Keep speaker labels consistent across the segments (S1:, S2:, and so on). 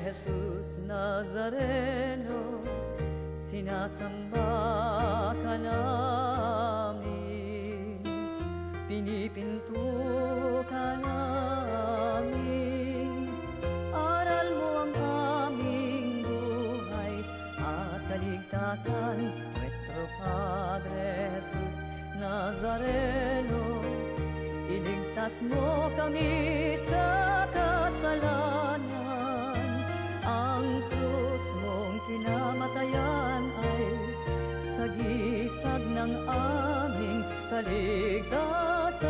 S1: Jesus Nazareno, sinasamba ka namin, pinipinto ka namin. Aral mo ang aming buhay at kaligtasan, Nuestro Padre Jesus Nazareno. Iligtas mo kami sa kasalanan, ang krus mong kinamatayan ay sagisag ng aming kaligtasan.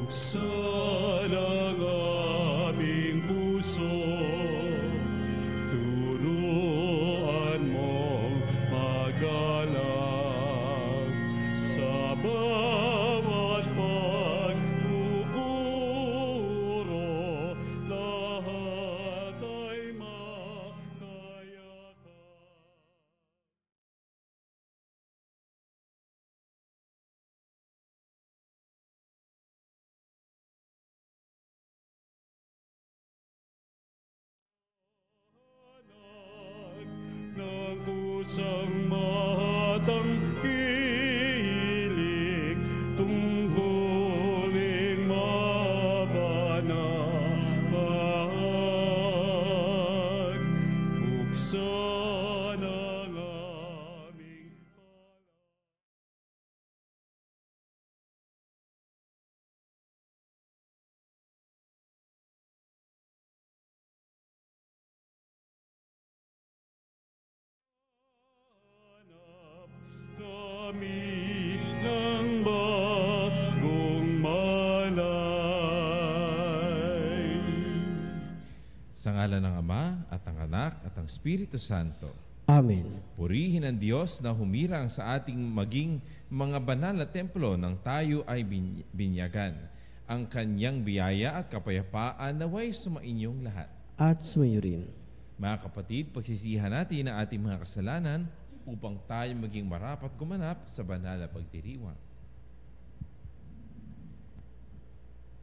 S2: Buksan ang aming puso, turuan mong magalang sa bawat pagkukuro, lahat ay makayakan. Ng kusang matang kilig, tungkulin mabanawag. Buksan ang aming kami ng bagong malay.
S3: Sa ngalan ng Ama at ng Anak at ng Espiritu Santo.
S4: Amen.
S3: Purihin ang Diyos na humirang sa ating maging mga banal na templo nang tayo ay binyagan. Ang kanyang biyaya at kapayapaan naway sumainyong lahat.
S4: At sumayo rin.
S3: Mga kapatid, pagsisihan natin ang ating mga kasalanan upang tayo maging marapat gumanap sa banal na pagdiriwang.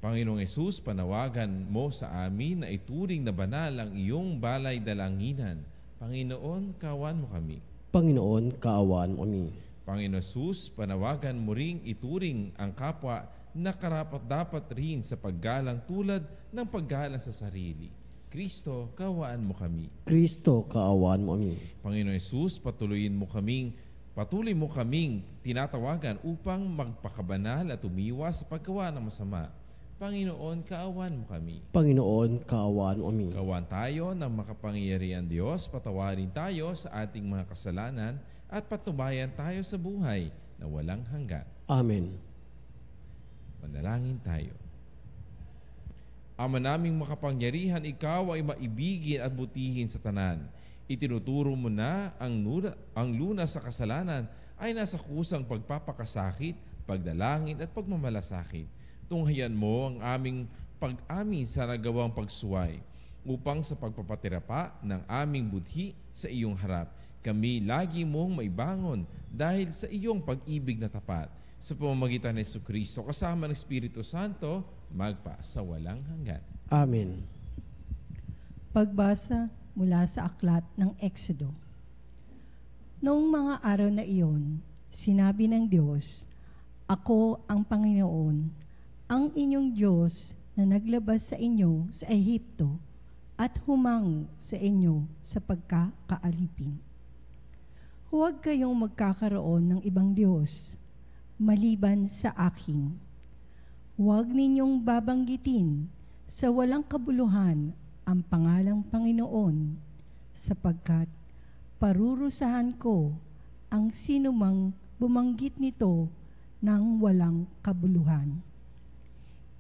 S3: Panginoong Hesus, panawagan mo sa amin na ituring na banal ang iyong balay dalanginan. Panginoon, kaawaan mo kami.
S4: Panginoon, kaawaan mo kami.
S3: Panginoon Hesus, panawagan mo ring ituring ang kapwa na karapat-dapat rin sa paggalang tulad ng paggalang sa sarili. Kristo, kaawaan mo kami.
S4: Kristo, kaawaan mo kami.
S3: Panginoon Hesus, patuloy mo kaming tinatawagan upang magpakabanal at umiwas sa paggawa ng masama. Panginoon, kaawaan mo kami.
S4: Panginoon, kaawaan mo kami.
S3: Kaawaan tayo ng makapangyarihan Diyos, patawarin tayo sa ating mga kasalanan at patnubayan tayo sa buhay na walang hanggan.
S4: Amen.
S3: Manalangin tayo. Ama naming makapangyarihan, ikaw ay maibigin at butihin sa tanan. Itinuturo mo na ang lunas sa kasalanan ay nasa kusang pagpapakasakit, pagdalangin at pagmamalasakit. Tunghayan mo ang aming pag-amin sa nagawang pagsuway upang sa pagpapatirapa ng aming budhi sa iyong harap, kami lagi mong maibangon dahil sa iyong pag-ibig na tapat. Sa pamamagitan ni Jesucristo kasama ng Espiritu Santo, magpa sa walang hanggan.
S4: Amen.
S5: Pagbasa mula sa aklat ng Exodo. Noong mga araw na iyon, sinabi ng Diyos, "Ako ang Panginoon, ang inyong Diyos na naglabas sa inyo sa Ehipto at humango sa inyo sa pagkakaalipin. Huwag kayong magkakaroon ng ibang Diyos maliban sa akin. Huwag ninyong babanggitin sa walang kabuluhan ang pangalang Panginoon, sapagkat parurusahan ko ang sinumang bumanggit nito ng walang kabuluhan.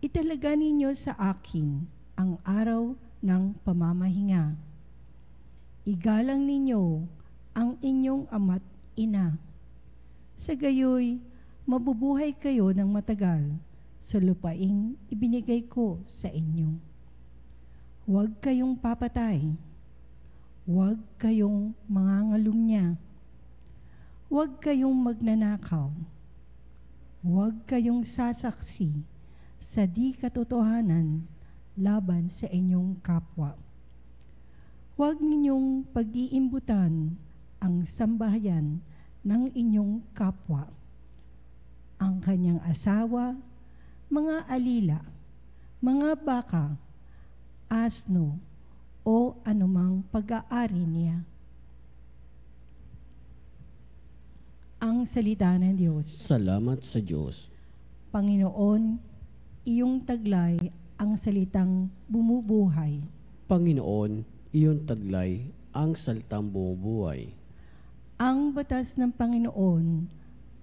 S5: Italaga ninyo sa akin ang araw ng pamamahinga. Igalang ninyo ang inyong ama't ina. Sa gayoy, mabubuhay kayo ng matagal sa lupaing ibinigay ko sa inyo. Huwag kayong papatay. Huwag kayong mangangalunya. Huwag kayong magnanakaw. Huwag kayong sasaksi sa di katotohanan laban sa inyong kapwa. Huwag ninyong pag-iimbutan ang sambahayan ng inyong kapwa, ang kanyang asawa, mga alila, mga baka, asno, o anumang pag-aari niya. Ang salita ng Diyos.
S4: Salamat sa Diyos.
S5: Panginoon, iyong taglay ang salitang bumubuhay.
S4: Panginoon, iyon taglay ang salitang bumubuhay.
S5: Ang batas ng Panginoon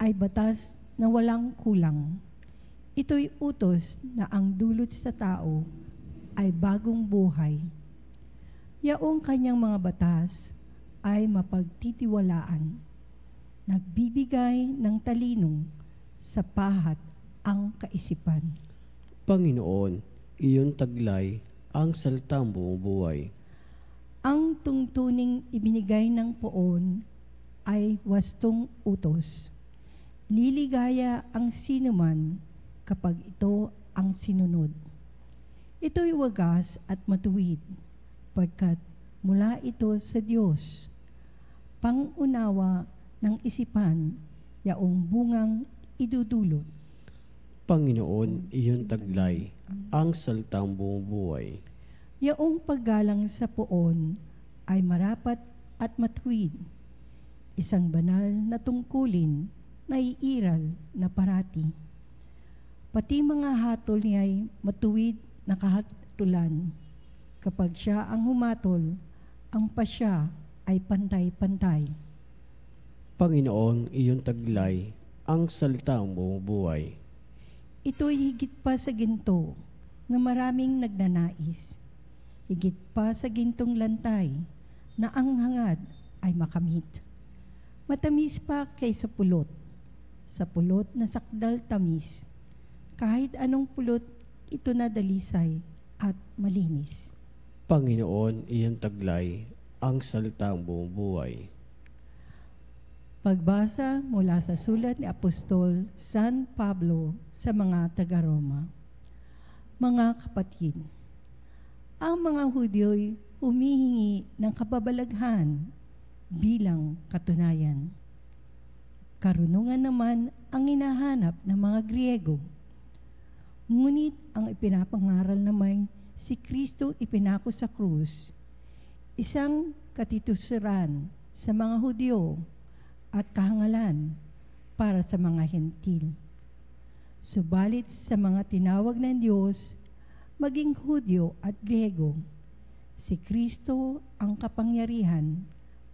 S5: ay batas na walang kulang. Ito'y utos na ang dulot sa tao ay bagong buhay. Yaong kanyang mga batas ay mapagtitiwalaan. Nagbibigay ng talino sa pahat ang kaisipan.
S4: Panginoon, iyon taglay ang salitang bumubuhay.
S5: Ang tungtuning ibinigay ng poon ay wastong utos. Liligaya ang sinuman kapag ito ang sinunod. Ito'y wagas at matuwid, pagkat mula ito sa Diyos. Pangunawa ng isipan, yaong bungang idudulot.
S4: Panginoon, iyon taglay ang salitang bumubuhay.
S5: Yaong paggalang sa poon ay marapat at matuwid. Isang banal na tungkulin na iiral na parati. Pati mga hatol niya'y matuwid na kahatulan. Kapag siya ang humatol, ang pasya ay pantay-pantay.
S4: Panginoon, iyon taglay ang salitang bumubuhay.
S5: Ito'y higit pa sa ginto na maraming nagnanais. Higit pa sa gintong lantay na ang hangad ay makamit. Matamis pa kaysa pulot. Sa pulot na sakdal tamis. Kahit anong pulot, ito na dalisay at malinis.
S4: Panginoon, iyon taglay ang salitang bumubuhay.
S5: Pagbasa mula sa sulat ni Apostol San Pablo sa mga taga-Roma. Mga kapatid, ang mga Hudyo'y humihingi ng kababalaghan bilang katunayan. Karunungan naman ang hinahanap ng mga Griego. Ngunit ang ipinapangaral naman si Kristo ipinako sa krus, isang katitusuran sa mga Hudyo at kahangalan para sa mga hentil. Subalit sa mga tinawag ng Diyos, maging Hudyo at Griego, si Kristo ang kapangyarihan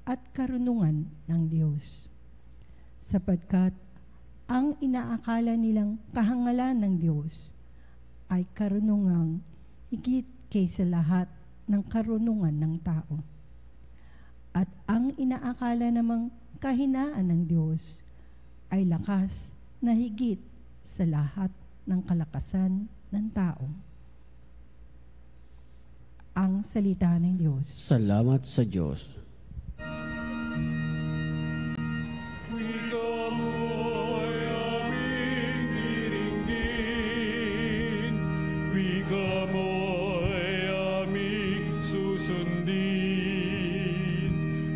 S5: at karunungan ng Diyos. Sapagkat ang inaakala nilang kahangalan ng Diyos ay karunungang higit kaysa lahat ng karunungan ng tao. At ang inaakala namang kahinaan ng Diyos ay lakas na higit sa lahat ng kalakasan ng tao. Ang salita ng Diyos.
S4: Salamat sa Diyos.
S2: Wika mo'y aming diringgin, wika mo'y aming susundin,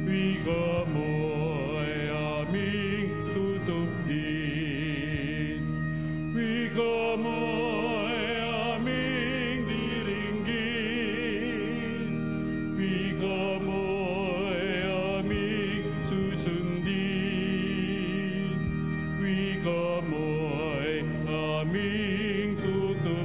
S2: wika mo'y aming tutupdin, wika mo'y aming diringgin, wika mo'y aming susundin, wika mo'y aming tutupdin.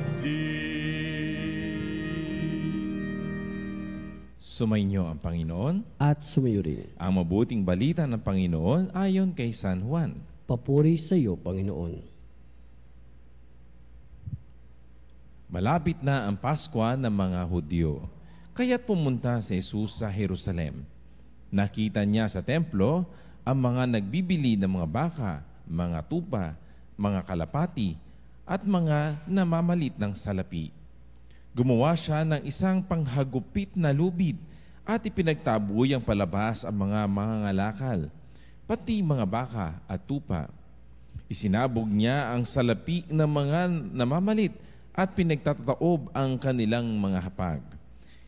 S3: Sumainyo ang Panginoon.
S4: At sumayo rin.
S3: Ang mabuting balita ng Panginoon ayon kay San Juan.
S4: Papuri sa iyo, Panginoon.
S3: Malapit na ang Pasko ng mga Hudyo, kaya't pumunta si Jesus sa Jerusalem. Nakita niya sa templo ang mga nagbibili ng mga baka, mga tupa, mga kalapati, at mga namamalit ng salapi. Gumawa siya ng isang panghagupit na lubid at ipinagtaboy ang palabas ang mga mangangalakal pati mga baka at tupa. Isinabog niya ang salapi ng mga namamalit at pinagtatataob ang kanilang mga hapag.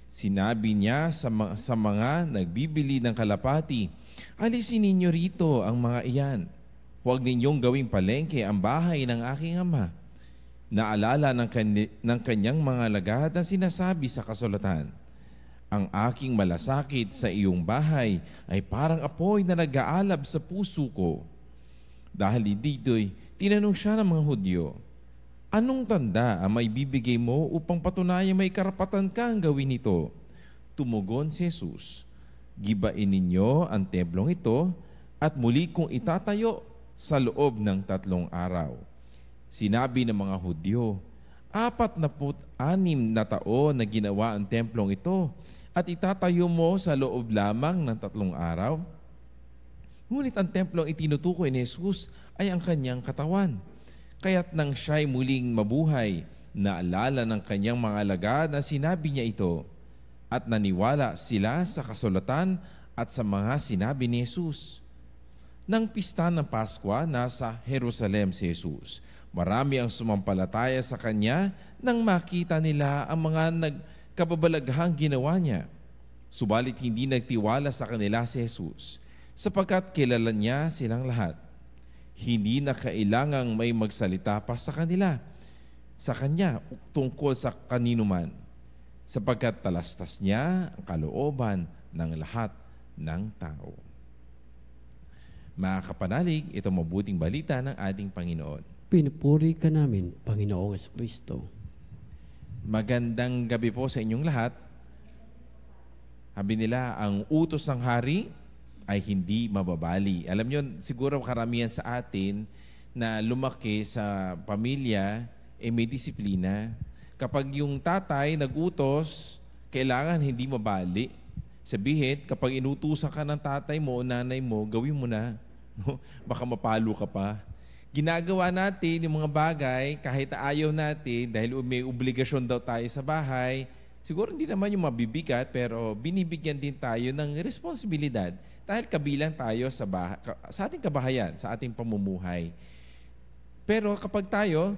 S3: Sinabi niya sa mga nagbibili ng kalapati, alisin ninyo rito ang mga iyan. Huwag ninyong gawing palengke ang bahay ng aking ama. Naalala ng kanyang mga lagad na sinasabi sa kasulatan, ang aking malasakit sa iyong bahay ay parang apoy na nag-aalab sa puso ko. Dahil dito'y tinanong siya ng mga Hudyo, anong tanda ang may bibigay mo upang patunayan may karapatan kang gawin ito? Tumugon si Jesus, gibain ninyo ang templong ito at muli kong itatayo sa loob ng 3 araw. Sinabi ng mga Hudyo, 46 na taon na ginawa ang templong ito at itatayo mo sa loob lamang ng 3 araw? Ngunit ang templong itinutukoy ni Jesus ay ang kanyang katawan. Kaya't nang siya'y muling mabuhay, naalala ng kanyang mga alagad na sinabi niya ito at naniwala sila sa kasulatan at sa mga sinabi ni Jesus. Nang pista ng Pasko, nasa Jerusalem si Jesus. Marami ang sumampalataya sa kanya nang makita nila ang mga nagkababalaghang ginawa niya. Subalit hindi nagtiwala sa kanila si Jesus, sapagkat kilala niya silang lahat. Hindi na kailangang may magsalita pa sa kanya tungkol sa kaninuman, sapagkat talastas niya ang kalooban ng lahat ng tao. Mga kapanalig, ito mabuting balita ng ating Panginoon.
S4: Pinupuri ka namin, Panginoong Jesucristo.
S3: Magandang gabi po sa inyong lahat. Sabi nila, ang utos ng hari ay hindi mababali. Alam nyo, siguro karamihan sa atin na lumaki sa pamilya, may disiplina. Kapag yung tatay nag-utos, kailangan hindi mabali. Sabihin, kapag inutusan ka ng tatay mo o nanay mo, gawin mo na. Baka mapalo ka pa. Ginagawa natin yung mga bagay kahit ayaw natin dahil may obligasyon daw tayo sa bahay. Siguro hindi naman yung mabibigat pero binibigyan din tayo ng responsibilidad dahil kabilang tayo sa ating kabahayan, sa ating pamumuhay. Pero kapag tayo,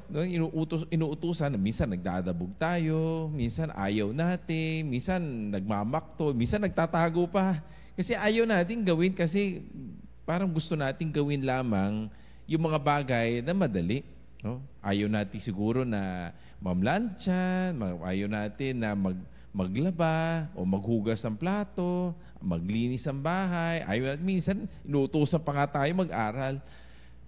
S3: inuutusan, minsan nagdadabog tayo, minsan ayaw natin, minsan nagmamakto, minsan nagtatago pa. Kasi ayaw natin gawin kasi parang gusto natin gawin lamang yung mga bagay na madali. No? Ayaw natin siguro na mamlansya, ayaw natin na maglaba o maghugas ng plato, maglinis ang bahay. Ayaw natin, minsan inuutosan pa nga tayo mag-aral.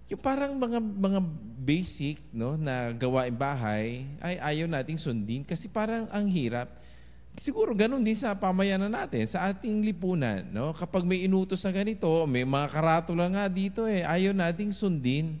S3: Yung parang mga basic no, na gawain bahay ay ayaw nating sundin kasi parang ang hirap. Siguro ganun din sa pamayanan natin, sa ating lipunan. No? Kapag may inutos na ganito, may mga karatula nga dito ayaw nating sundin.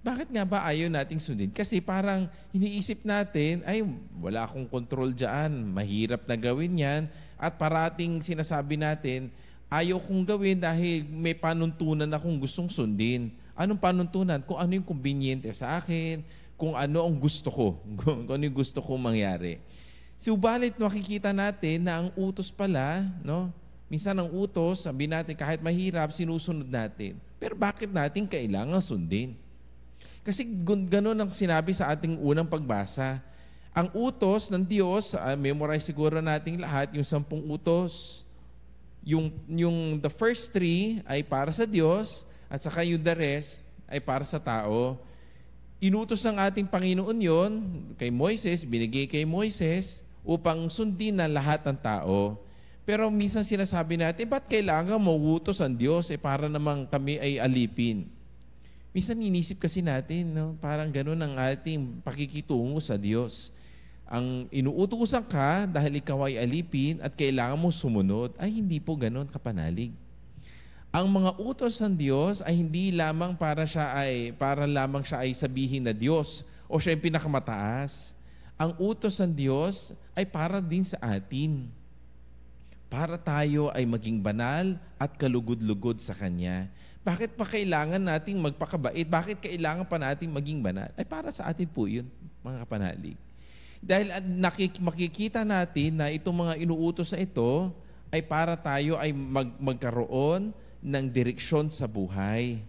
S3: Bakit nga ba ayaw nating sundin? Kasi parang iniisip natin, ay wala akong control dyan, mahirap na gawin yan. At parating sinasabi natin, ayaw kong gawin dahil may panuntunan akong gustong sundin. Anong panuntunan? Kung ano yung conveniente sa akin, kung ano ang gusto ko, kung ano yung gusto kong mangyari. Subalit makikita natin na ang utos pala, no? Minsan ang utos, sabi natin kahit mahirap, sinusunod natin. Pero bakit natin kailangan sundin? Kasi gano'n ang sinabi sa ating unang pagbasa. Ang utos ng Diyos, memorize siguro nating lahat, yung 10 utos. Yung the first 3 ay para sa Diyos, at saka yung the rest ay para sa tao. Inutos ng ating Panginoon yon kay Moises, binigay kay Moises, upang sundin na lahat ng tao. Pero minsan sinasabi natin, ba't kailangan mauutos ang Diyos para namang kami ay alipin? Minsan inisip kasi natin, no? Parang ganun ang ating pakikitungo sa Diyos. Ang inuutusan ka dahil ikaw ay alipin at kailangan mo sumunod, ay hindi po ganun kapanalig. Ang mga utos ng Diyos ay hindi lamang para lamang siya ay sabihin na Diyos o siya yung pinakamataas. Ang utos ng Diyos ay para din sa atin. Para tayo ay maging banal at kalugod-lugod sa Kanya. Bakit pa kailangan nating magpakabait? Bakit kailangan pa nating maging banal? Ay para sa atin po yun, mga kapanalig. Dahil makikita natin na itong mga inuutos na ito ay para tayo ay magkaroon ng direksyon sa buhay.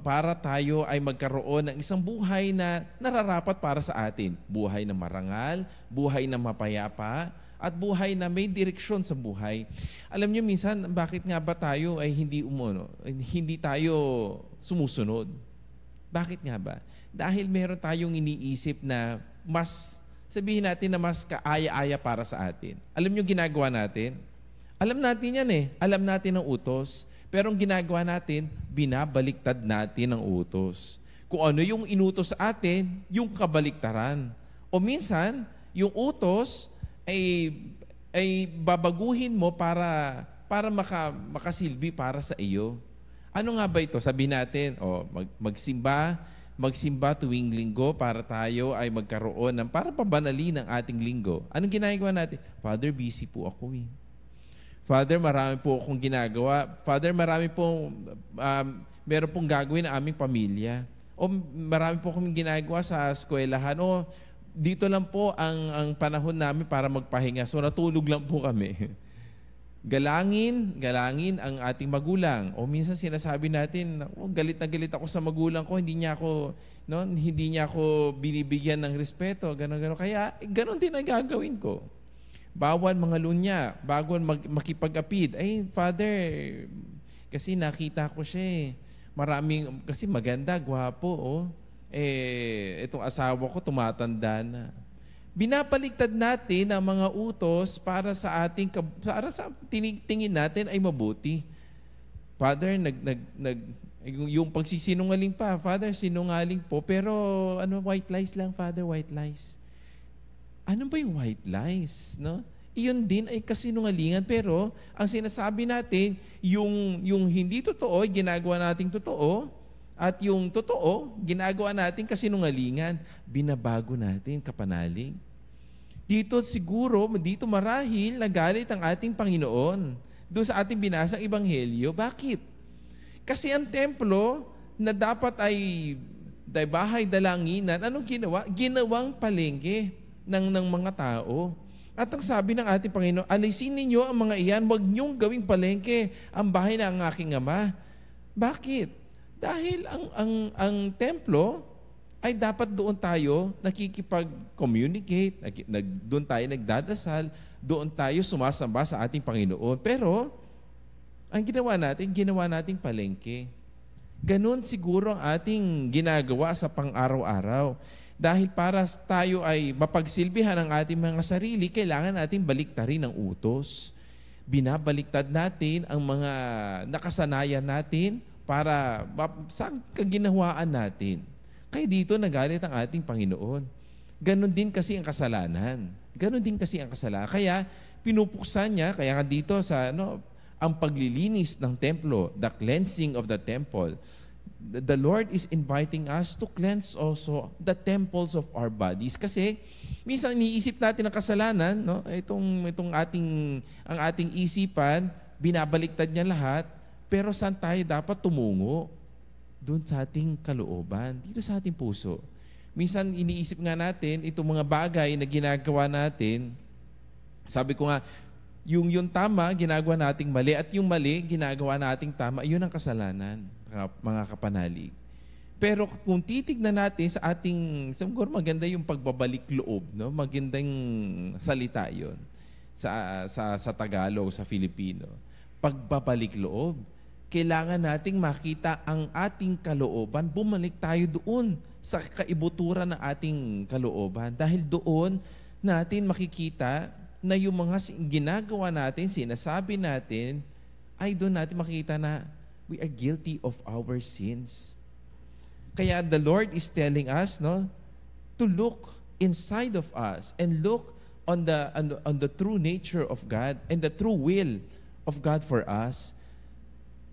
S3: Para tayo ay magkaroon ng isang buhay na nararapat para sa atin. Buhay na marangal, buhay na mapayapa, at buhay na may direksyon sa buhay. Alam niyo minsan, bakit nga ba tayo ay hindi tayo sumusunod? Bakit nga ba? Dahil meron tayong iniisip na sabihin natin na mas kaaya-aya para sa atin. Alam niyo ginagawa natin? Alam natin yan Alam natin ang utos. Pero ang ginagawa natin, binabaliktad natin ang utos. Kung ano yung inutos sa atin, yung kabaliktaran. O minsan, yung utos ay babaguhin mo para makasilbi para sa iyo. Ano nga ba ito? Sabihin natin, magsimba tuwing linggo para tayo ay magkaroon ng para pabanalin ang ating linggo. Anong ginagawa natin? Father, busy po ako Father, marami po akong ginagawa. Father, marami pong meron pong gagawin ng aming pamilya. O marami po akong ginagawa sa eskwelahan. O dito lang po ang panahon namin para magpahinga. So natulog lang po kami. Galangin ang ating magulang. O minsan sinasabi natin, galit na galit ako sa magulang ko, hindi niya ako binibigyan ng respeto, gano'n. Kaya gano'n din ang gagawin ko. Bawal mga lunya, bawal makipag-apid. Ay, Father, kasi nakita ko siya kasi maganda, gwapo, itong asawa ko tumatanda na. Binabaliktad natin ang mga utos para sa tingin natin ay mabuti. Father, yung pagsisinungaling pa, Father, sinungaling po, pero white lies lang, Father, white lies. Ano ba yung white lies? No? Iyon din ay kasinungalingan, pero ang sinasabi natin, yung hindi totoo, ginagawa nating totoo, at yung totoo, ginagawa natin kasinungalingan, binabago natin, kapanalig. Dito marahil nagalit ang ating Panginoon doon sa ating binasang ebanghelyo. Bakit? Kasi ang templo na dapat ay bahay dalanginan, anong ginawa? Ginawang palengke ng mga tao. At ang sabi ng ating Panginoon, alisin ninyo ang mga iyan, huwag niyong gawing palengke ang bahay ng aking Ama. Bakit? Dahil ang templo ay dapat doon tayo nakikipag-communicate, doon tayo nagdadasal, doon tayo sumasamba sa ating Panginoon. Pero, ang ginawa natin palengke. Ganun siguro ang ating ginagawa sa pang-araw-araw. Dahil para tayo ay mapagsilbihan ang ating mga sarili, kailangan natin baliktarin ang utos. Binabaliktad natin ang mga nakasanayan natin para sa kaginawaan natin. Kaya dito nagalit ang ating Panginoon. Ganon din kasi ang kasalanan. Kaya pinupuksan niya, kaya nga dito sa ang paglilinis ng templo, the cleansing of the temple. The Lord is inviting us to cleanse also the temples of our bodies. Kasi minsan iniisip natin ang kasalanan, itong ang ating isipan, binabaliktad niya lahat, pero saan tayo dapat tumungo? Doon sa ating kalooban, dito sa ating puso. Minsan iniisip nga natin itong mga bagay na ginagawa natin. Sabi ko nga, yung tama, ginagawa nating mali, at yung mali, ginagawa nating tama, yun ang kasalanan, mga kapanalig. Pero kung titignan natin sa ating, siguro maganda yung pagbabalik loob, magandang salita yun sa Tagalog, sa Filipino. Pagbabalik loob. Kailangan nating makita ang ating kalooban, bumalik tayo doon sa kaibuturan ng ating kalooban. Dahil doon natin makikita na yung mga ginagawa natin, sinasabi natin, ay doon natin makikita na we are guilty of our sins. Kaya the Lord is telling us to look inside of us and look on the true nature of God and the true will of God for us.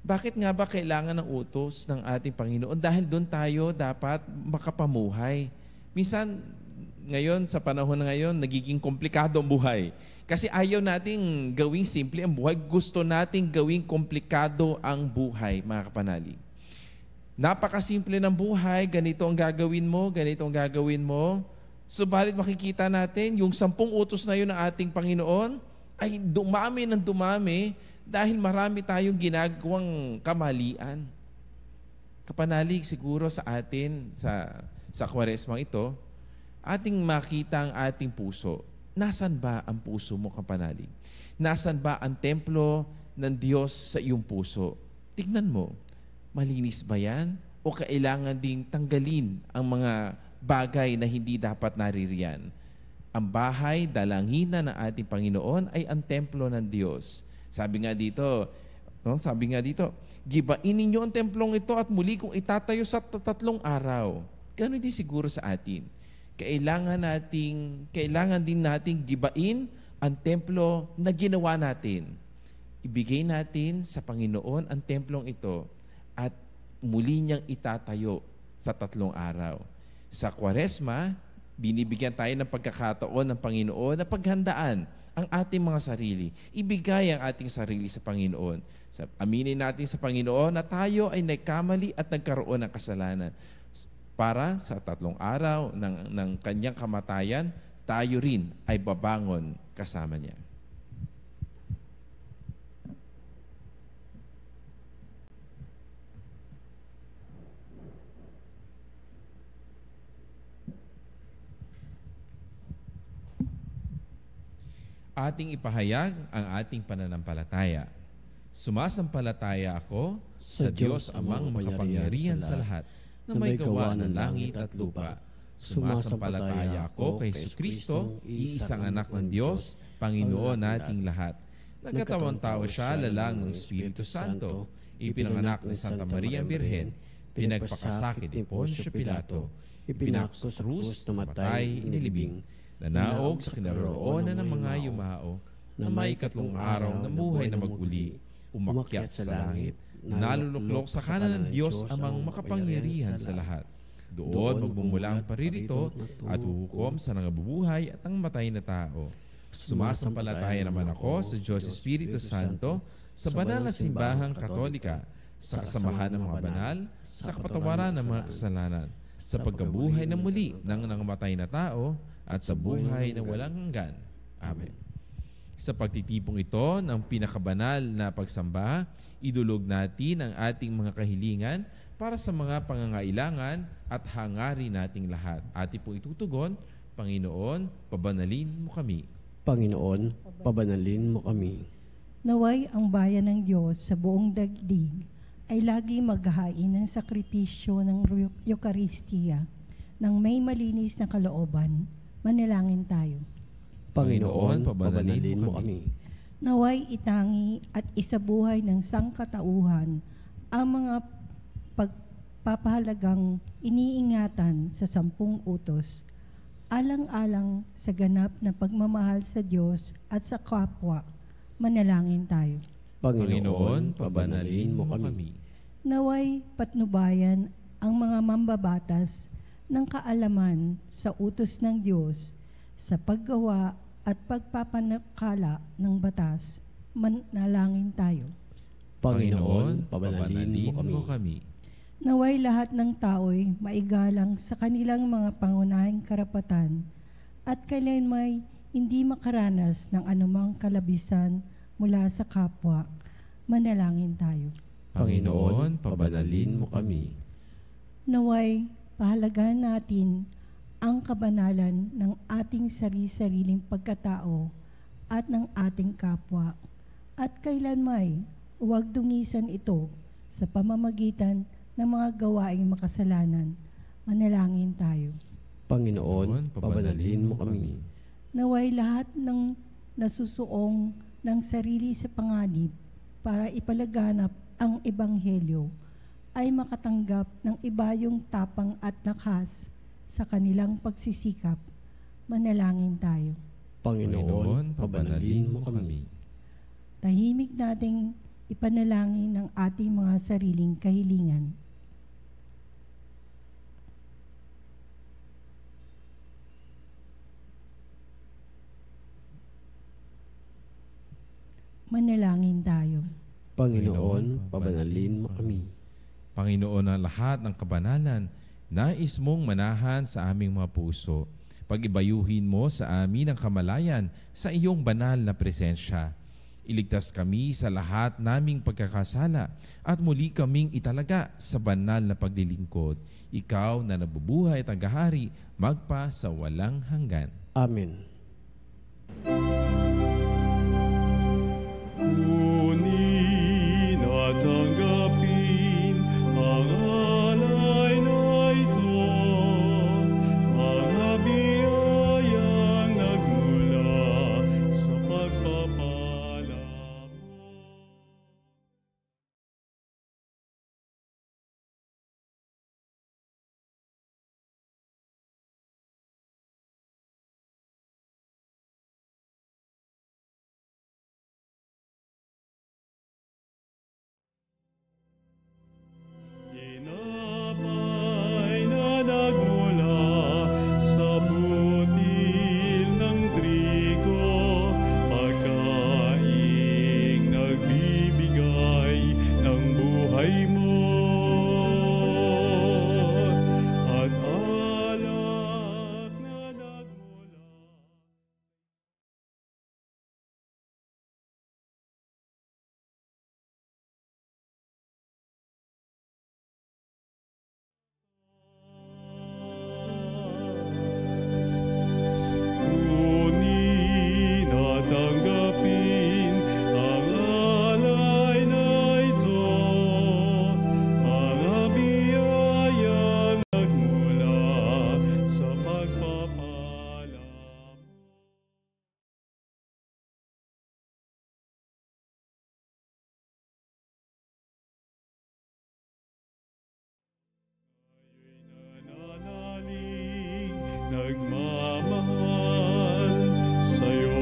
S3: Bakit nga ba kailangan ng utos ng ating Panginoon? Dahil doon tayo dapat makapamuhay. Minsan, ngayon, sa panahon na ngayon, nagiging komplikado ang buhay. Kasi ayaw nating gawing simple ang buhay. Gusto nating gawing komplikado ang buhay, mga kapanalig. Napakasimple ng buhay, ganito ang gagawin mo, ganito ang gagawin mo. Subalit makikita natin, yung 10 utos na yun ng ating Panginoon, ay dumami ng dumami, dahil marami tayong ginagawang kamalian. Kapanalig siguro sa atin sa Kwaresmang ito, ating makita ang ating puso. Nasaan ba ang puso mo, kapanalig? Nasaan ba ang templo ng Diyos sa iyong puso? Tignan mo, malinis ba yan? O kailangan ding tanggalin ang mga bagay na hindi dapat naririyan? Ang bahay, dalanginan ng ating Panginoon ay ang templo ng Diyos. Sabi nga dito, gibain ninyo ang templong ito at muli kong itatayo sa 3 araw. Gano'n din siguro sa atin. Kailangan din nating gibain ang templo na ginawa natin. Ibigay natin sa Panginoon ang templong ito at muli niyang itatayo sa 3 araw. Sa Kwaresma, binibigyan tayo ng pagkakataon ng Panginoon na paghandaan ang ating mga sarili. Ibigay ang ating sarili sa Panginoon. Aminin natin sa Panginoon na tayo ay nagkamali at nagkaroon ng kasalanan. Para sa 3 araw ng kanyang kamatayan, tayo rin ay babangon kasama niya. Ating ipahayag ang ating pananampalataya. Sumasampalataya ako sa Diyos Amang makapangyarihan sa lahat, na may gawa ng langit at lupa. Sumasampalataya ako kay Jesucristo, iisang anak ng Diyos, Panginoon nating lahat. Nagkatawang tao siya lalang ng Espiritu Santo, ipinanganak ni Santa Maria Birhen, pinagpakasakit ni Poncio Pilato, ipinako sa krus, namatay, inilibing, nanaog sa kinaroroonan ng mga yumao, na may 3 araw na buhay na maguli, umakyat sa langit, naluluklok sa kanan ng Diyos Amang makapangyarihan sa lahat. Doon magmumula ang paririto at huhukom sa nangabubuhay at ang matay na tao. Sumasampalataya naman ako sa Diyos Espiritu Santo, sa banal na simbahang Katolika, sa kasamahan ng mga banal, sa kapatawaran ng mga kasalanan, sa pagkabuhay na muli ng nangamatay na tao, at sa buhay na walang hanggan. Amen. Sa pagtitipong ito ng pinakabanal na pagsamba, idulog natin ang ating mga kahilingan para sa mga pangangailangan at hangarin nating lahat. Ating pong itutugon, Panginoon, pabanalin mo kami.
S4: Panginoon, pabanalin mo kami.
S5: Naway ang bayan ng Diyos sa buong daigdig ay lagi maghahain ng sakripisyo ng Eucharistia nang may malinis na kalooban. Manalangin tayo.
S4: Panginoon, pabanalin mo kami.
S5: Naway itangi at isabuhay ng sangkatauhan ang mga pagpapahalagang iniingatan sa 10 utos, alang-alang sa ganap na pagmamahal sa Diyos at sa kapwa. Manalangin tayo.
S4: Panginoon, pabanalin mo kami.
S5: Naway patnubayan ang mga mambabatas ng kaalaman sa utos ng Diyos sa paggawa at pagpapanakala ng batas. Manalangin tayo.
S4: Panginoon, pabanalin mo kami.
S5: Naway lahat ng tao'y maigalang sa kanilang mga pangunahing karapatan at kailanmay hindi makaranas ng anumang kalabisan mula sa kapwa. Manalangin tayo.
S4: Panginoon, pabanalin mo kami.
S5: Naway pahalagahan natin ang kabanalan ng ating sari-sariling pagkatao at ng ating kapwa at kailanmay huwag dungisan ito sa pamamagitan ng mga gawaing makasalanan. Manalangin tayo.
S4: Panginoon, pabanalin mo kami.
S5: Naway lahat ng nasusuong ng sarili sa panganib para ipalaganap ang Ebanghelyo ay makatanggap ng ibayong tapang at lakas sa kanilang pagsisikap. Manalangin tayo.
S4: Panginoon, pabanalin mo kami.
S5: Tahimik nating ipanalangin ang ating mga sariling kahilingan. Manalangin tayo.
S4: Panginoon, pabanalin mo kami.
S3: Panginoon ng lahat ng kabanalan, nais mong manahan sa aming mga puso. Pag-ibayuhin mo sa amin ang kamalayan sa iyong banal na presensya. Iligtas kami sa lahat naming pagkakasala at muli kaming italaga sa banal na paglilingkod. Ikaw na nabubuhay at naghahari magpa sa walang hanggan.
S4: Amen.
S2: Kunin at tanggapin ang alay na ito, mga biyayang nagmula sa pagpapala mo. Tinapay na nagmula sa butil ng trigo, pagkaing nagbibigay ng buhay mo, at alak na nagmula. Kunin at tanggapin ang alay na ito, mga biyayang nagmula sa pagpapala mo. Nananalig, nagmamahal sa'yo.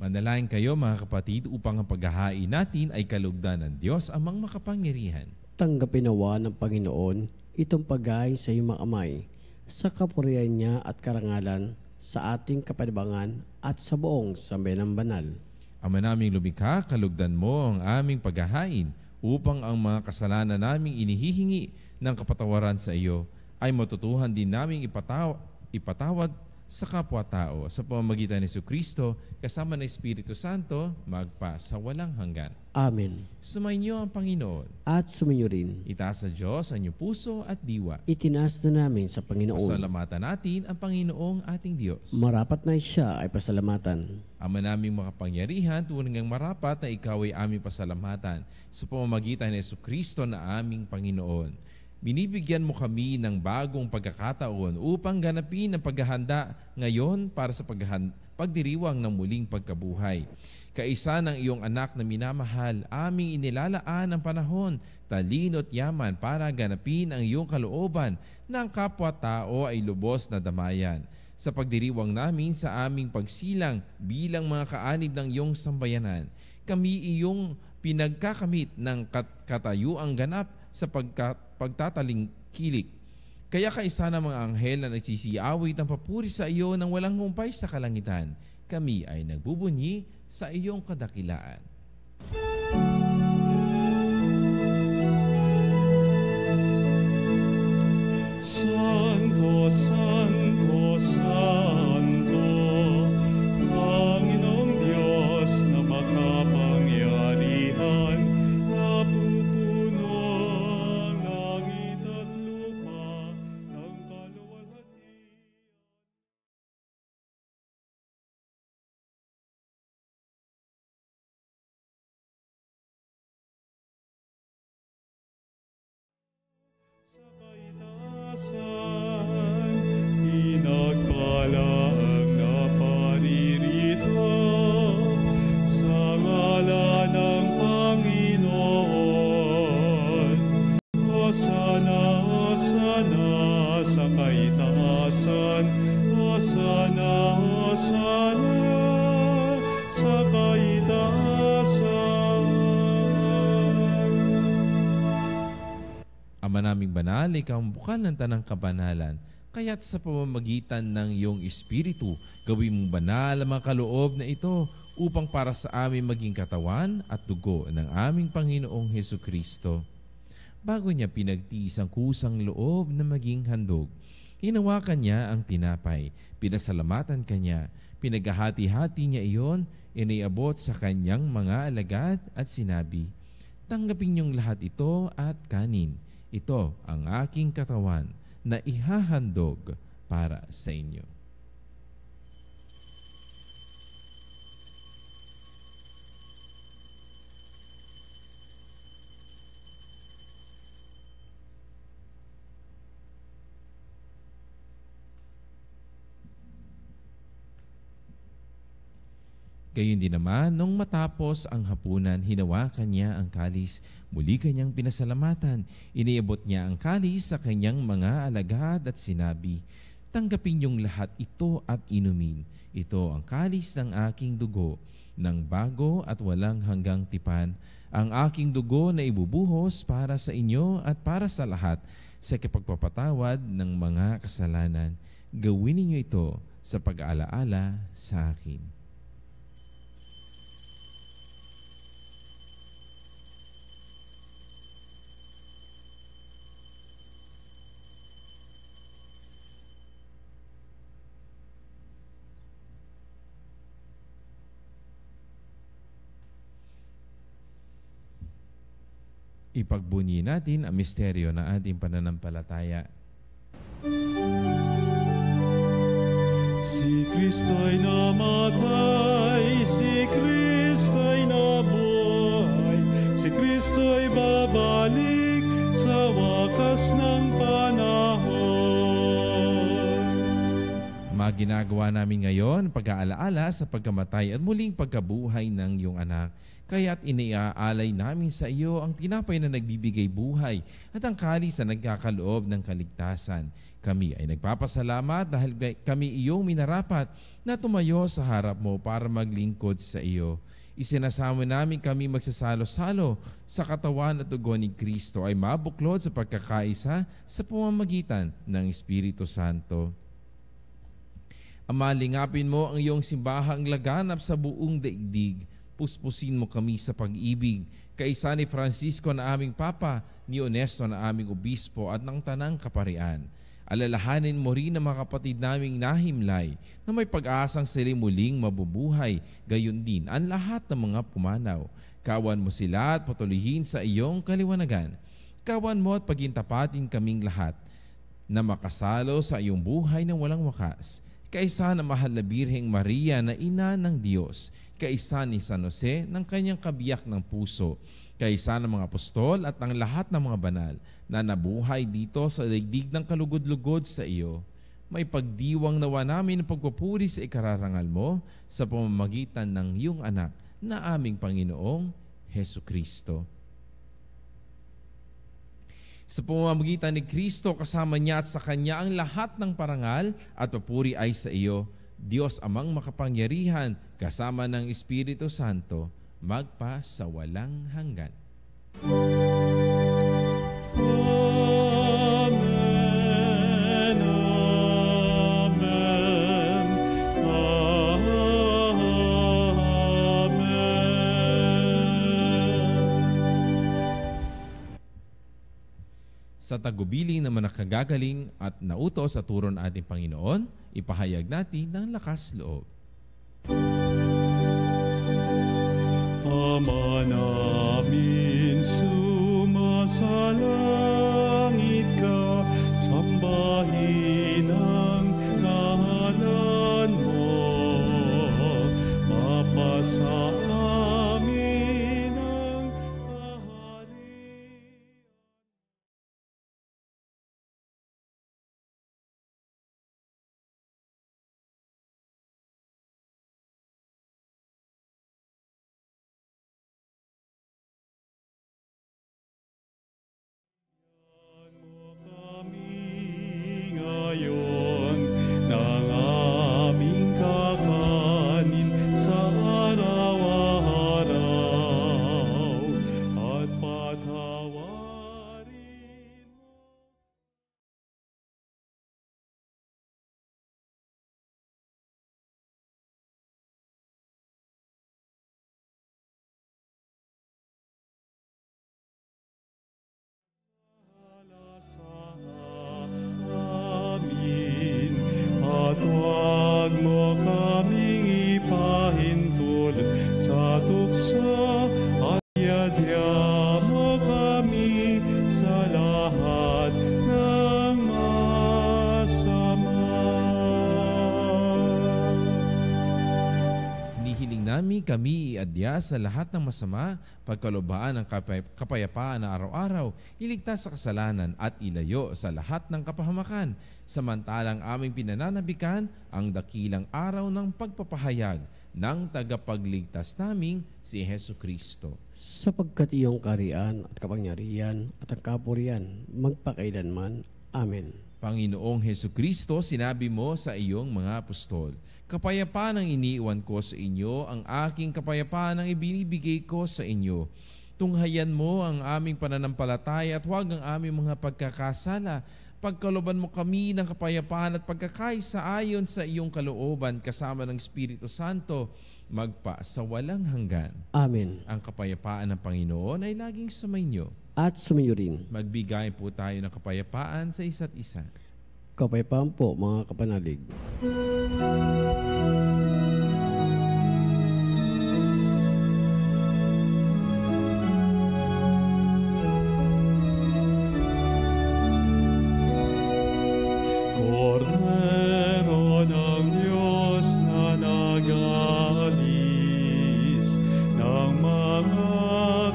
S3: Manalangin kayo mga kapatid upang ang paghahain natin ay kalugdan ng Diyos amang makapangyarihan.
S4: Tanggapin nawa ng Panginoon itong paghahain sa iyong mga amay, sa kapurihan niya at karangalan, sa ating kapalibangan at sa buong sambayanang banal.
S3: Ama naming lumikha, kalugdan mo ang aming paghahain upang ang mga kasalanan naming inihihingi ng kapatawaran sa iyo ay matutuhan din naming ipatawad sa kapwa-tao sa pamamagitan ni Jesucristo kasama ng Espiritu Santo magpa sa walang hanggan.
S4: Amen.
S3: Sumainyo ang Panginoon.
S4: At suminyo rin,
S3: Itaas sa Diyos ang inyong puso at diwa.
S4: itinaas na namin sa Panginoon.
S3: Pasalamatan natin ang Panginoong ating Diyos.
S4: Marapat na siya ay pasalamatan.
S3: Ama naming makapangyarihan, tunay ngang marapat na ikaw ay aming pasalamatan sa pamamagitan ni Jesucristo na aming Panginoon. Binibigyan mo kami ng bagong pagkakataon upang ganapin ang paghahanda ngayon para sa pagdiriwang ng muling pagkabuhay. Kaisa ng iyong anak na minamahal, aming inilalaan ang panahon, talino at yaman para ganapin ang iyong kalooban na ang kapwa-tao ay lubos na damayan. Sa pagdiriwang namin sa aming pagsilang bilang mga kaanib ng iyong sambayanan, kami iyong pinagkakamit ng katayuang ganap sa pagtatalingkilik. Kaya kaisa ng mga anghel na nagsisiawit ng papuri sa iyo nang walang humpay sa kalangitan, kami ay nagbubunyi sa iyong kadakilaan.
S2: Santo, Santo, Santo, Panginoong Diyos na makapangyarihan, napupuno ang langit at lupa ng kaluwalhatian. Sa kaitaasan, pinagpala ang naparirito sa ngalan ng Panginoon. Hosana, Hosana sa kaitaasan, Hosana, Hosana sa kaitaasan.
S3: Ama naming banal, ikaw ang bukal ng tanang kabanalan. Kaya't sa pamamagitan ng iyong Espiritu, gawin mong banal ang mga kaloob na ito upang para sa amin maging katawan at dugo ng aming Panginoong Hesukristo. Bago niya pinagtiis ang kusang loob na maging handog, hinawakan niya ang tinapay, pinasalamatan kanya, pinaghahati-hati niya iyon, iniabot sa kanyang mga alagad at sinabi, "Tanggapin niyong lahat ito at kanin. Ito ang aking katawan na ihahandog para sa inyo." Gayon din naman, nung matapos ang hapunan, hinawakan niya ang kalis, muli kanyang pinasalamatan, iniabot niya ang kalis sa kanyang mga alagad at sinabi, "Tanggapin niyong lahat ito at inumin. Ito ang kalis ng aking dugo, ng bago at walang hanggang tipan, ang aking dugo na ibubuhos para sa inyo at para sa lahat sa kapagpapatawad ng mga kasalanan. Gawin ninyo ito sa pag-aalaala sa akin." Ipagbunyi natin ang misteryo ng ating pananampalataya.
S2: Si Kristo'y namatay, si Kristo'y nabuhay, si Kristo'y babalik sa wakas ng panahon.
S3: Ginagawa namin ngayon pag-aalaala sa pagkamatay at muling pagkabuhay ng iyong anak. Kaya't iniaalay namin sa iyo ang tinapay na nagbibigay buhay at ang kalis na nagkakaloob ng kaligtasan. Kami ay nagpapasalamat dahil kami iyong minarapat na tumayo sa harap mo para maglingkod sa iyo. Isinasamo namin kami magsasalo-salo sa katawan at dugo ni Kristo ay mabuklod sa pagkakaisa sa pamamagitan ng Espiritu Santo. Ama, lingapin mo ang iyong simbahang laganap sa buong daigdig. Puspusin mo kami sa pag-ibig. Kaisa ni Francisco na aming Papa, ni Honesto na aming Obispo at ng Tanang Kaparian. Alalahanin mo rin ang mga kapatid naming nahimlay na may pag-asang sila muling mabubuhay. Gayon din ang lahat ng mga pumanaw. Kawan mo sila at patuloyin sa iyong kaliwanagan. Kawan mo at pagintapatin kaming lahat na makasalo sa iyong buhay ng walang wakas. Kaisa na mahal na Birheng Maria na ina ng Diyos, kaisa ni San Jose ng kanyang kabiyak ng puso, kaisa ng mga apostol at ng lahat ng mga banal na nabuhay dito sa daigdig ng kalugod-lugod sa iyo. May pagdiwang nawa namin ng pagpupuri sa ikararangal mo sa pamamagitan ng iyong anak na aming Panginoong Hesu Kristo. Sa pamamagitan ni Kristo, kasama niya at sa Kanya ang lahat ng parangal at papuri ay sa iyo, Diyos Amang makapangyarihan, kasama ng Espiritu Santo, magpa sa walang hanggan.
S2: Amen, amen, amen.
S3: Sa tagubilin na manakagagaling at nautos sa turo ng ating Panginoon, ipahayag natin ng lakas loob.
S2: Ama namin, sumasalangit ka, sambahin ang ngalan mo, mapasa amin ang kaharian.
S3: namin kami iadya sa lahat ng masama, pagkalubhaan ng kapayapaan na araw-araw, iligtas sa kasalanan at ilayo sa lahat ng kapahamakan, samantalang aming pinananabikan ang dakilang araw ng pagpapahayag ng tagapagligtas naming si Hesu Kristo.
S4: Sapagkat iyong kaharian at kapangyarihan at ang kapurihan magpakailanman. Amen.
S3: Panginoong Hesu Kristo, sinabi mo sa iyong mga apostol, kapayapaan ang iniiwan ko sa inyo, ang aking kapayapaan ang ibinibigay ko sa inyo. Tunghayan mo ang aming pananampalataya at huwag ang aming mga pagkakasala. Pagkalooban mo kami ng kapayapaan at pagkakaisa ayon sa iyong kalooban kasama ng Espiritu Santo, magpa sa walang hanggan.
S4: Amen.
S3: Ang kapayapaan ng Panginoon ay laging sumainyo.
S4: At sumayo rin.
S3: Magbigay po tayo ng kapayapaan sa isa't isa.
S4: Kapayapaan po mga kapanalig.
S2: Cordero ng Diyos na nag-aalis ng mga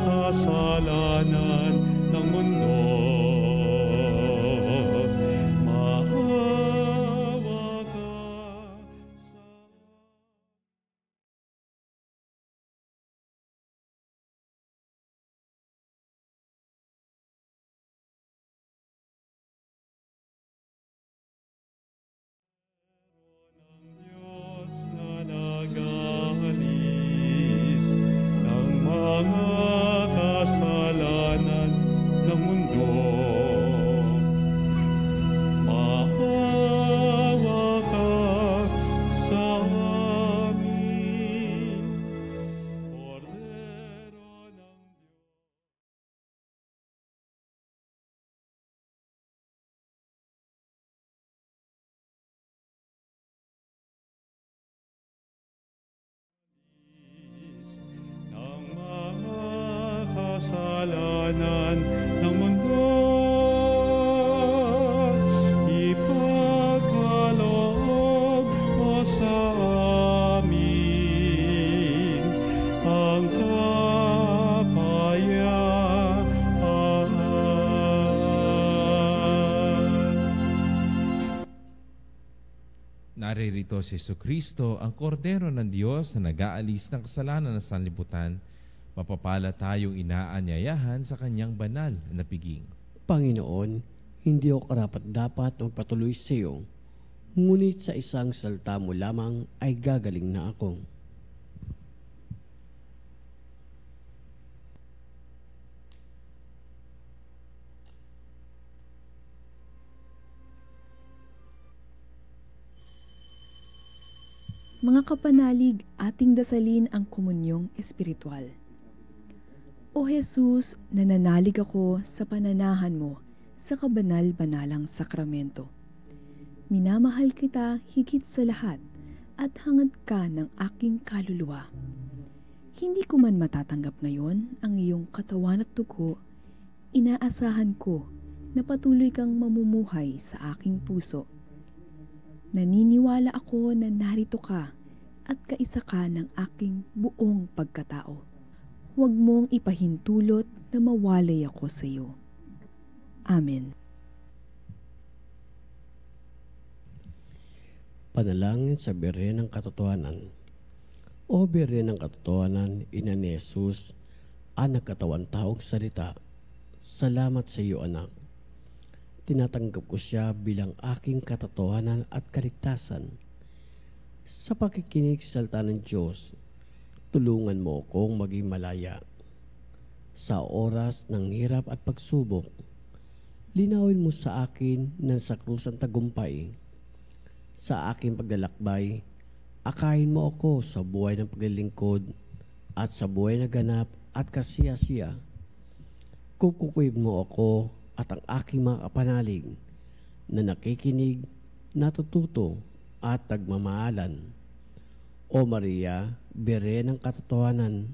S2: kasalanan ng mundo, maawa ka sa Diyos na nag-aalis ng mga kasalanan ng mundo. Maawa ka sa amin, Cordero ng Diyos. Ng mga kasalanan ng mundo, ipagkaloob mo sa amin ang kapayapaan.
S3: Naririto si Jesucristo, ang kordero ng Diyos na nag-aalis ng kasalanan ng sanlibutan. Mapapala tayong inaanyayahan sa kanyang banal na piging.
S4: Panginoon, hindi ako karapat-dapat magpatuloy sa iyo, ngunit sa isang salita mo lamang ay gagaling na ako.
S6: Mga kapanalig, ating dasalin ang komunyong espiritual. O Jesus, nananalig ako sa pananahan mo sa kabanal-banalang sakramento. Minamahal kita higit sa lahat at hangad ka ng aking kaluluwa. Hindi ko man matatanggap ngayon ang iyong katawan at dugo, inaasahan ko na patuloy kang mamumuhay sa aking puso. Naniniwala ako na narito ka at kaisa ka ng aking buong pagkatao. Huwag mong ipahintulot na mawalay ako sa iyo. Amen.
S4: Panalangin sa bire ng katotohanan. O bire ng katotohanan, ina ni Jesus, anak katawan taong salita, salamat sa iyo anak. Tinatanggap ko siya bilang aking katotohanan at kaligtasan. Sa pakikinig sa salita ng Diyos, tulungan mo akong maging malaya. Sa oras ng hirap at pagsubok, linawin mo sa akin na sa krus ang tagumpay. Sa aking paglalakbay, akayin mo ako sa buhay ng paglilingkod at sa buhay na ganap at kasiya-siya. Kukukwib mo ako at ang aking mga kapanalig na nakikinig, natututo at nagmamahalan. O Maria, bire ng katotohanan,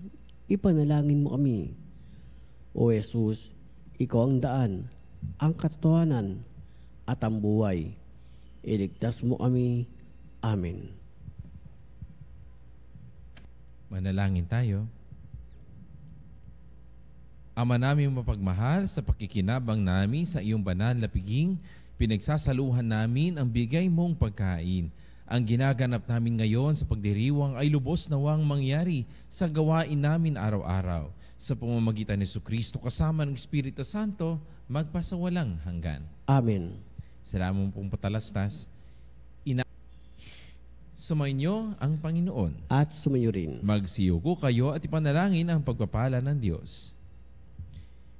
S4: ipanalangin mo kami. O Jesus, ikaw ang daan, ang katotohanan at ang buhay. Iligtas mo kami. Amen.
S3: Manalangin tayo. Ama naming mapagmahal, sa pakikinabang namin sa iyong banal na piging, pinagsasaluhan namin ang bigay mong pagkain. Ang ginaganap namin ngayon sa pagdiriwang ay lubos nawang mangyari sa gawain namin araw-araw. Sa pamamagitan ni Jesucristo kasama ng Espiritu Santo, magpasawalang hanggan.
S4: Amen.
S3: Salamat pong patalastas. Sumainyo ang Panginoon.
S4: At sumayo rin.
S3: Magsiyuko kayo at ipanalangin ang pagpapala ng Diyos.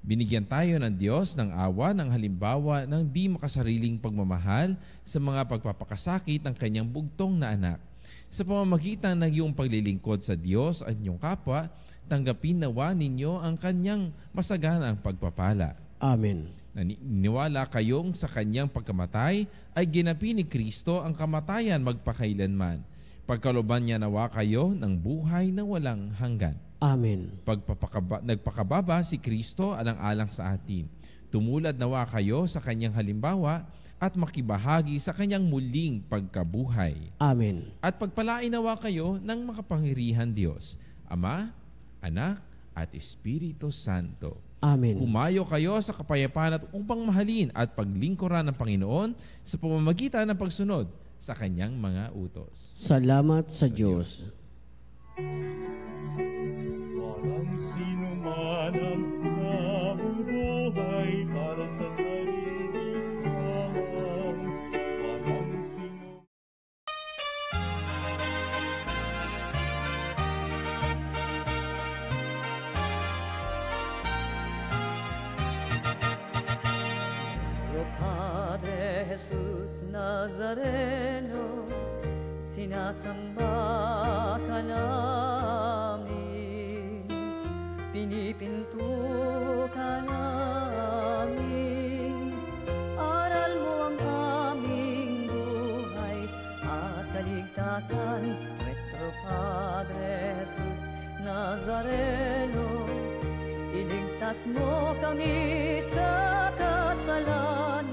S3: Binigyan tayo ng Diyos ng awa ng halimbawa ng di makasariling pagmamahal sa mga pagpapakasakit ng kanyang bugtong na anak. Sa pamamagitan ng iyong paglilingkod sa Diyos at inyong kapwa, tanggapin nawa ninyo ang kanyang masaganang pagpapala.
S4: Amen.
S3: Naniniwala kayong sa kanyang pagkamatay ay ginapi ni Kristo ang kamatayan magpakailanman. Pagkaloban niya nawa kayo ng buhay na walang hanggan.
S4: Amen.
S3: Nagpakababa si Kristo alang-alang sa atin. Tumulad nawa kayo sa kanyang halimbawa at makibahagi sa kanyang muling pagkabuhay.
S4: Amen.
S3: At pagpalain nawa kayo ng makapangyarihan Diyos, Ama, Anak, at Espiritu Santo.
S4: Amen.
S3: Humayo kayo sa kapayapaan at upang mahalin at paglingkuran ng Panginoon sa pamamagitan ng pagsunod sa kanyang mga utos.
S4: Salamat sa Diyos.
S2: Walang sino man ang nabubuhay para sa sarili lang. Walang sino.
S1: Nuestro Padre Jesus Nazareno, sinasamba ka namin, pinipinto ka namin, aral mo ang aming buhay at kaligtasan. Nuestro Padre Jesus Nazareno, iligtas mo kami sa kasalanan.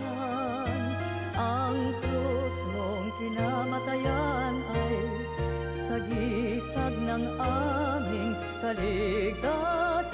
S1: Ang krus mong kinamatayan ay sagisag ng aming kaligtasan.